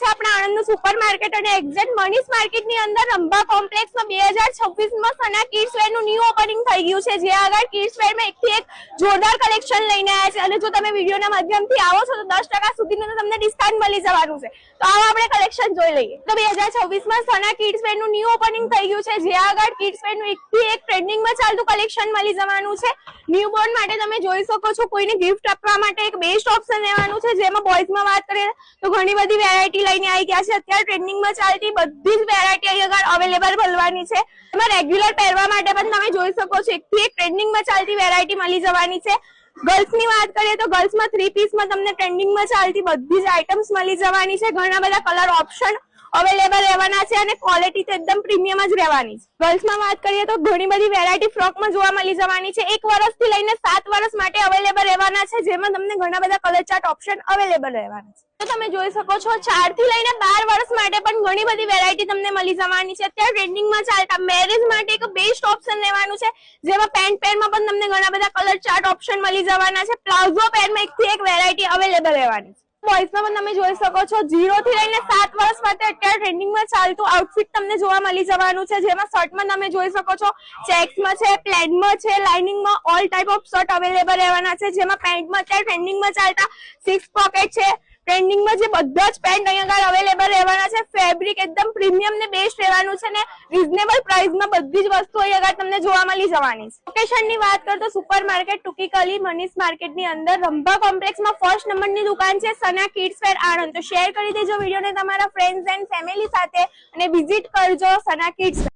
છે આપણા આણંદનું સુપર માર્કેટ અને એક્ઝેક્ટ મનીષ માર્કેટની અંદર રંભા કોમ્પ્લેક્સમાં 2026માં સના કિડ્સ વેરનું ન્યૂ ઓપનિંગ થઈ ગયું છે, જે આગળ કિડ્સ વેરમાં એકથી એક જોરદાર કલેક્શન લઈને આવ્યા છે અને જો તમે વિડીયોના માધ્યમથી આવો છો તો 10% સુધીનું તમને ડિસ્કાઉન્ટ મળી જવાનું છે। તો આવો આપણે કલેક્શન જોઈ લઈએ। તો 2026માં સના કિડ્સ વેરનું ન્યૂ ઓપનિંગ થઈ ગયું છે, જે આગળ કિડ્સ વેરનું એકથી એક ટ્રેન્ડિંગમાં ચાલતું કલેક્શન મળી જવાનું છે। ન્યૂબોર્ન માટે તમે જોઈ શકો છો, કોઈને ગિફ્ટ આપવા માટે એક બેસ્ટ ઓપ્શન લેવાનું છે, જેમાં બોયઝમાં વાત કરીએ તો ઘણી બધી વેરાયટી લઈને આવી ગયા છે। અત્યારે ટ્રેન્ડિંગમાં ચાલતી બધી જ વેરાયટી અહીંયા અવેલેબલ મળવાની છે। એમાં રેગ્યુલર પહેરવા માટે પણ તમે જોઈ શકો છો, એકથી એક ટ્રેન્ડિંગમાં ચાલતી વેરાયટી મળી જવાની છે। ગર્લ્સની વાત કરીએ તો ગર્લ્સમાં 3 પીસમાં તમને ટ્રેન્ડિંગમાં ચાલતી બધી જ આઇટમ્સ મળી જવાની છે। ઘણા બધા કલર ઓપ્શન અવેલેબલ રહેવાના છે અને ક્વોલિટી તો એકદમ પ્રીમિયમ જ રહેવાની છે। ગર્લ્સમાં વાત કરીએ તો ઘણી બધી વેરાયટી ફ્રોકમાં જોવા મળી જવાની છે। 1 વર્ષથી લઈને 7 વર્ષ માટે અવેલેબલ રહેવાના છે, જેમાં તમને ઘણા બધા કલર ચાર્ટ ઓપ્શન અવેલેબલ રહેવાના છે। તો તમે જોઈ શકો છો 4 થી લઈને 12 વર્ષ માટે પણ ઘણી બધી વેરાયટી તમને મળી જવાની છે। અત્યારે ટ્રેન્ડિંગમાં ચાલતા મેરેજ માટે એક બેસ્ટ ઓપ્શન લેવાનું છે, જેમાં પેન્ટ પેરમાં પણ તમને ઘણા બધા કલર ચાર્ટ ઓપ્શન મળી જવાના છે। પ્લાઝો પેરમાં એકથી એક વેરાયટી અવેલેબલ રહેવાની છે। બોયઝમાં પણ તમે જોઈ શકો છો 0 થી લઈને 7 વર્ષ માટે અત્યારે ટ્રેન્ડિંગમાં ચાલતું આઉટફિટ તમને જોવા મળી જવાનું છે, જેમાં શર્ટમાં તમે જોઈ શકો છો ચેક્સમાં છે, પ્લેનમાં છે, લાઇનિંગમાં all type of shirt available રહેવાના છે, જેમાં પેન્ટમાં અત્યારે ટ્રેન્ડિંગમાં ચાલતા 6 પોકેટ છે। ટ્રેન્ડિંગમાં જે બધા જ પેન્ટ અહીંયા અવેલેબલ રહેવાના છે। ફેબ્રિક એકદમ પ્રીમિયમ ને બેસ્ટ રહેવાનું છે ને રીઝનેબલ પ્રાઇસમાં બધી જ વસ્તુ અહીંયા તમને જોવા મળી જવાની છે। લોકેશનની વાત કરીએ તો સુપર માર્કેટ ટૂંકી ગલી મનીષ માર્કેટની અંદર રંભા કોમ્પ્લેક્સમાં ફર્સ્ટ નંબરની દુકાન છે સના કિડ્સ વેર આણંદ। તો શેર કરી દેજો વિડીયોને તમારા ફ્રેન્ડ્સ એન્ડ ફેમિલી સાથે અને વિઝિટ કરજો સના કિડ્સ।